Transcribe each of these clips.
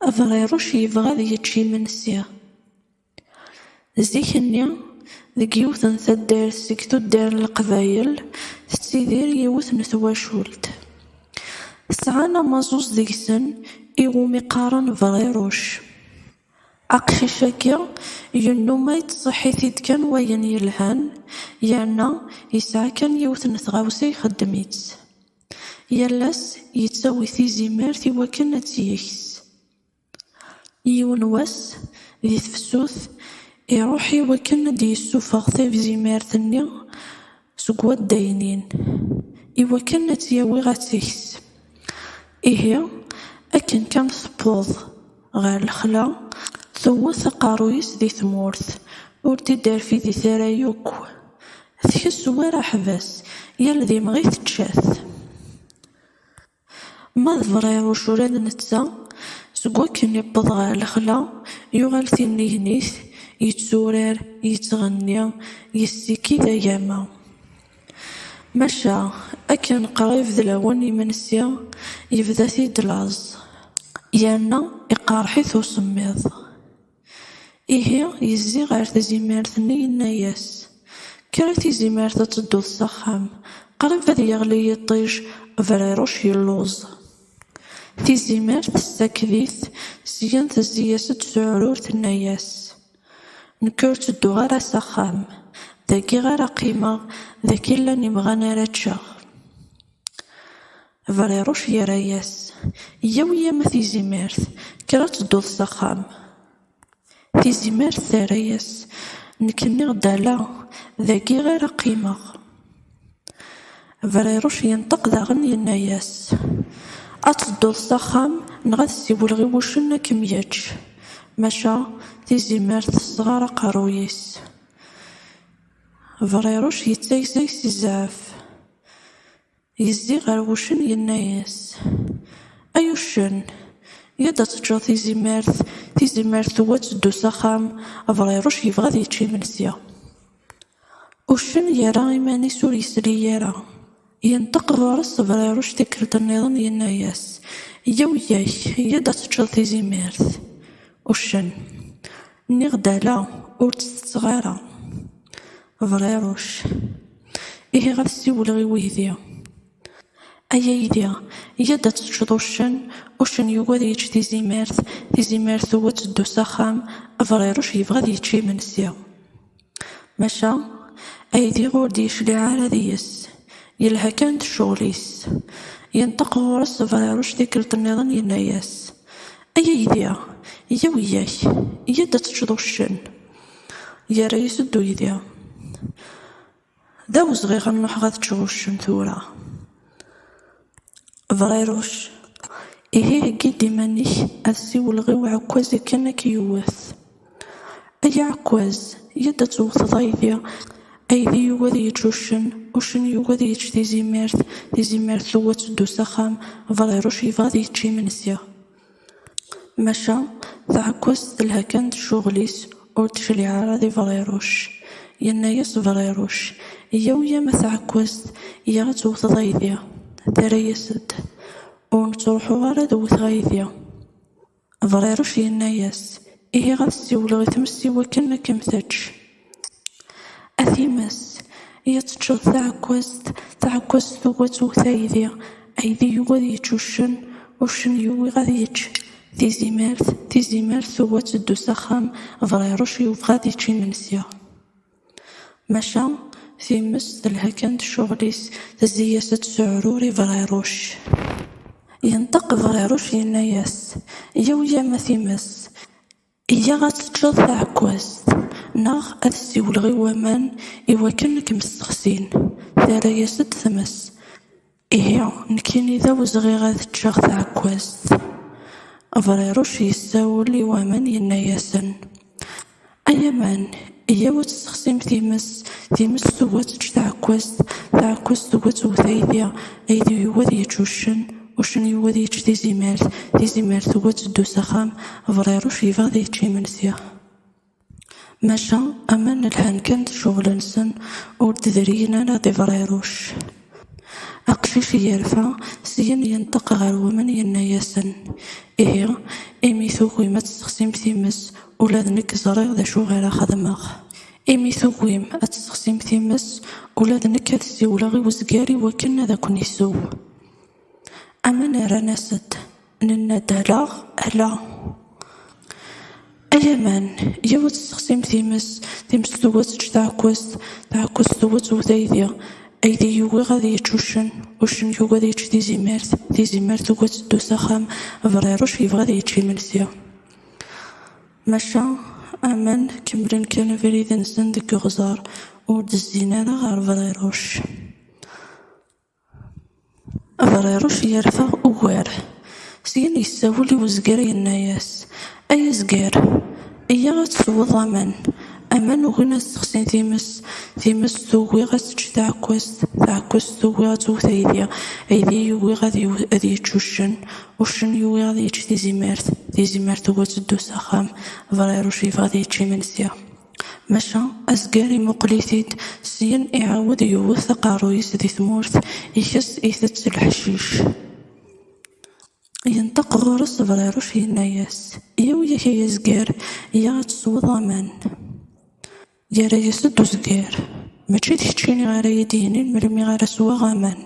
Afɣiruc yebɣa ad yečč imensi. Zik-nni, deg yiwet n taddart seg tuddar n Leqbayel, tettidir yiwet n twacult. Sɛan amaẓuẓ deg-sen iwumi qqaren Bɣiruc. Aqcic-agi yennum yettṣeḥḥi-t-id kan wayen yelhan, yerna yesɛa kan yiwet n tɣawsa ixeddem-itt. Yal ass yettawi tizimert iwakken ad tt-yeks. Yiwen wass, di tefsut, iruḥ iwakken ad d-yessufeɣ tizimert-nni seg waddaynin, iwakken ad tt-yawi ad tt-yeks. Ihi, akken kan tewweḍ ɣer lexla, tewwet aqerruy-is di tmurt, ur d-iderfid ara yakk. Tkess war aḥbas, yal d imɣi tečča-t. Ma d Bɣiruc ula d netta, seg wakken yewweḍ ɣer lexla, yuɣal tinnegnit, yetturar, yettɣenni, yessikid agama. Maca akken qrib d lawan imensi, yebda-t-id laẓ, yerna iqerreḥ-it usemmiḍ. Ihi yezzi ɣer tizimert-nni, yenna-as: kker a tizimert ad tedduḍ s axxam, qrib ad yeɣli yiṭij, Bɣiruc yelluẓ. Tizimert tessaked-it, syin tezzi-as-d s uɛrur, tenna-as: nekk ur ttedduɣ ara s axxam, dagi ara qqimeɣ, dagi llan imɣan ara ččeɣ. Bɣiruc yerra-as: yyaw a tizimert, kker ad tedduḍ s axxam. Tizimert terra-as: nekk nniɣ-d ala, dagi ara qqimeɣ. Bɣiruc yenṭeq daɣen, yenna-as: ad tedduḍ s axxam neɣ ad ssiwleɣ i wuccen ad kem-yačč. Maca tizimert tesɣar aqerruy-is. Bɣiruc yettagzag si zzɛaf, yezzi ɣer wuccen, yenna-as: ay uccen, yad ad teččeḍ tizimert, tizimert tuwa ad teddu s axxam, Bɣiruc yebɣa ad yečč imensi. Uccen yerra iman-is ur yesli ara. Yenṭeq ɣur-s Bɣiruc tikkelt-nniḍen, yenna-as: yyaw yak, yad ad teččeḍ tizimert. Uccen: nniɣ-d ala, ur tt-tetteɣ ara. Bɣiruc: ihi ad ssiwleɣ i weydi. Ay aydi, yad ad teččeḍ uccen, uccen yugi ad yečč tizimert, tizimert tuwa ad teddu s axxam, Bɣiruc yebɣa ad yečč imensi. Maca aydi ur d-yecliɛ ara deg-s, yelha kan d ccɣel-is. Yenṭeq ɣur-s Bɣiruc tikkelt-nniḍen, yenna-as: ay aydi, yyaw yak, yad ad teččeḍ uccen. Yerra-yas-d uydi: d awezɣi ad nruḥeɣ ad ččeɣ uccen tura. Bɣiruc: ihi heggi-d iman-ik, ad ssiwleɣ i uɛekkaz akken ad k-yewwet. Ay aɛekkaz, yad ad twteḍ aydi. Aydi yugi ad yečč uccen, uccen yugi ad yečč tizimert, tizimert tuwa ad teddu s axxam, Bɣiruc yebɣa ad yečč imensi. Maca taɛekkazt telha kan d ccɣel-is, ur d-tecliɛ ara di Bɣiruc. Yenna-as Bɣiruc: yyaw a taɛekkazt, ya ad twteḍ aydi. Terra-yas-d: ur nettruḥu ara ad wteɣ aydi. Bɣiruc yenna-as: ihi ad ssiwleɣ i tmes iwakken ad kem-tečč. A times, ya teččeḍ taɛekkazt, taɛekkazt tugi ad twet aydi, aydi yugi ad yečč uccen, uccen yugi ad yečč tizimert, tizimert tugi ad teddu s axxam, Bɣiruc yebɣa ad yečč imensi. Maca times telha kan d ccɣel-is, tezzi-as-d s uɛrur i Bɣiruc. Yenṭeq Bɣiruc, yenna-as: yyaw a times, iya ad teččeḍ taɛekkazt, neɣ ad ssiwleɣ i waman iwakken ad kem-ssexsin. Terra-yas-d tmes: ihi nekkini d awezɣi ad ččeɣ taɛekkazt. Bɣiruc yessawel i waman, yenna-asen: ay aman, yyaw ad tessexsim times, times tugi ad tečč taɛekkazt, taɛekkazt tugi ad twet aydi, aydi yugi ad yečč uccen, uccen yugi ad yečč tizimert, tizimert tugi ad teddu s axxam, Bɣiruc yebɣa ad yečč imensi. Maca aman lhan kan d ccɣel-nsen, ur d-drin ara di Bɣiruc. أقشيش يرفع سين ينطق غير ومن يناياسن إيه إمي ثوكي ما تستخسم تيمس ولاد نك زريغ ذا شو غير خدماغ إمي ثوكي ما تستخسم تيمس ولاد نك تسيولا غي وزقاري وكنا ذا كن يسو أما نرى ناسد ننا دالاغ ألا أيامان يو تستخسم تيمس ثوات تعكوز ثوات وثايديا أيدي يوغي غادي يتشوشن وشن يوغي غادي يتش دي زيمارت وغا تدو ساخام فريروش يبغى غادي يتشي منسيا ماشا أمان كمرين كان فريدا نسن ديك غزار ورد الزينانة غار فريروش يرفع أوار سين يساولي وزقار يناياس أي زقار إيا غتسوض أمان وغينا تسخسين تيمس ثوي غاتش تعكوز ثوي غاتو ثايديا أيدي يوغي غادي يتشوشن وشن يوغي غادي يتش دي زيمارت وغا تدو ساخام فريروش يبغى غادي يتشي منسيا ماشا أزقاري مقليثيد سين إعاود يوث قارويس دي ثمورث يكس إيثت الحشيش ينطق غرس فريروش يناياس إيا وياك يا زقار إيا غتسوض أمان يارا يسدو زقار ماشي تحتشيني غير يديني مرمي غير سوا غامان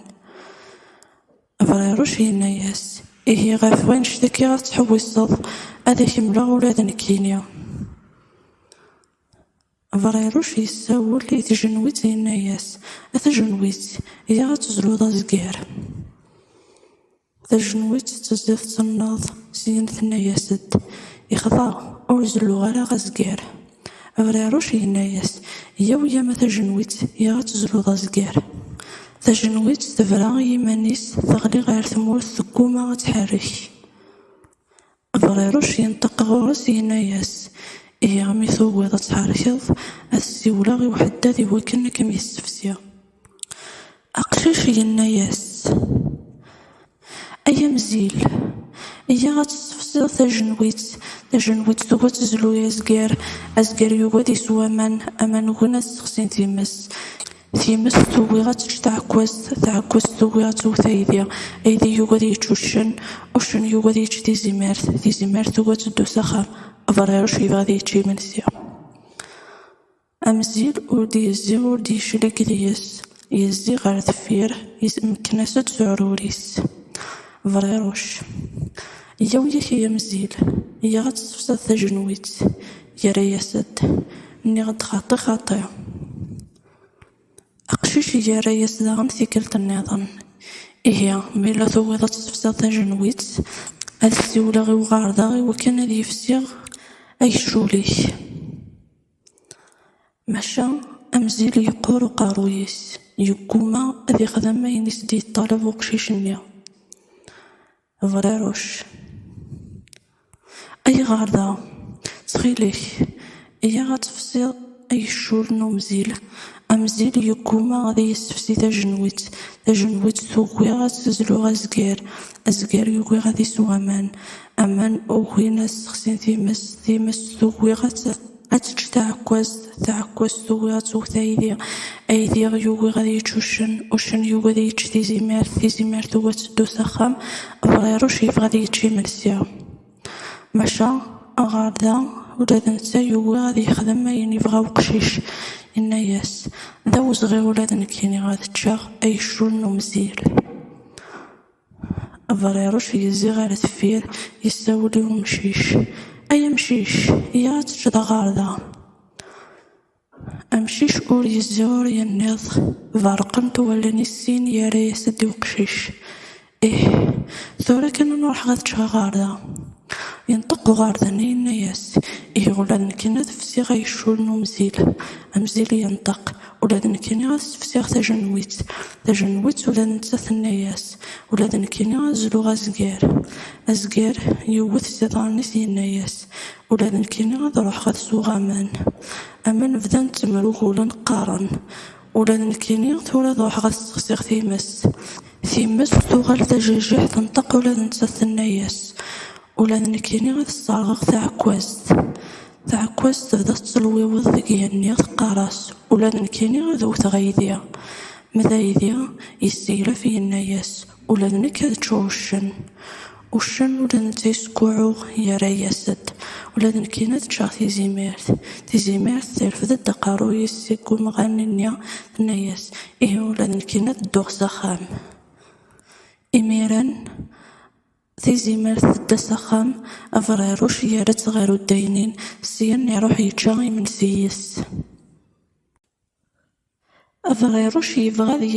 فريروش يناياس إيه غاف وين شتكي غتحويصض هذاك ملا ولاد نكينيا فريروش يساول لي تجنويت يناياس أتجنويت إيا غتزلو دا زقار تجنويت تزيد تناض سين ثناياسد يخضع أوزلو غير غزقار فريروش يناياس يا ويا ما تجنويت يا غتزلو دا زقار تجنويت تفرا يمانيس تغلي غير ثمورث ثكوما غتحرك فريروش ينطق غرس يناياس إيا غمي ثوي تحركض السيولا غي وحدا ذي وكنا كم يستفسيا أقشيش يناياس أيا مزيل إيا غتستفسر تجنويت ثوات تزلو يا زقار يوغا دي سوا أمان وغنا تسخسين تيمس ثوي غاتش تعكوز ثوي غاتو ثايديا أيدي يوغا دي يتشوشن وشن يوغا دي يتش دي زيمارت وغا تدو ساخام فريروش يبغى غادي يتشي منسيا أمزيل ودي يزي ودي يشلك دياس يزي غير ثفير يمكناس تسعروريس فريروش يا وياك يا مزيل يا غتستفسر تجنويت يا رياسد ني غد خاطي أقشيش يا رياس دا غمثيكلت النظام إيه ميلا ثوي تستفسر تجنويت هاد السيولة غي وغارضة غي وكان هاد يفسيغ أي شوليك ماشا أمزيل يقور قارويس يقوما أذي خدم ينس دي الطلب وقشيش النيا فريروش أي غارضة تخيليك إيا غتفسير أي شول نو أمزيل يقوما غادي يستفسي تجنويت ثوي غتزلو غزقار يوغي غادي سوامان أمان أوغينا سخسين تيمس ثوي غتش تعكوز ثوي غاتو ثايديا أيدي يوغي غادي يتشوشن وشن يوغي غادي يتش دي زيمارت وغا تدو ساخام فريروش يبغى غادي يتشي منسيا ماشا غاردا ولاد نتا يوغي غادي يخدم ما يبغى وقشيش يناياس ذا صغير ولاد نكيني غادي تشاغ أي شول نو مزيل فريروش يزي غير ثفير يساولي ومشيش أي مشيش يا تجد غارضة أمشيش أور يزور ينض فرقنت ولا نسين يا ريس دي وقشيش إيه ثورة كنا نروح غادي غارضة ينطق غارضة يناياس إيه ولاد نكينا تفسي غيشول نو مزيل ينطق ولاد نكيني غتفسيغ تجنويت ولاد نتا ثناياس ولاد نكيني غزلو غزقار يوث سيطانيس يناياس ولاد نكيني غتروح غتسو غامان أمان بدان تمرو غولا نقارن ولاد نكيني ثورة روح غتسخسيغ ثيمس ثوغال تجاجيح تنطق ولاد نتا ثناياس ولاد نكيني غتسترغق تعكوز تبدا تلويوض ذيك يني تقاراس ولاد نكيني غدو تغيديا مذايديا يستيلف يناياس ولا ذنك هاد تشوشن وشن ولا نتيسكوعو يراياسد ولا ذنكينا تشاغ تيزيميرت تيرفد الدقارو يسيكو مغانينيا ناياس ولا ذنكينا تدوغ سخام إميران تيزيميرت تدا سخام أفريروش يارت غيرو الداينين سيان يروح يتشاغي من سيس أفغيروش يبغى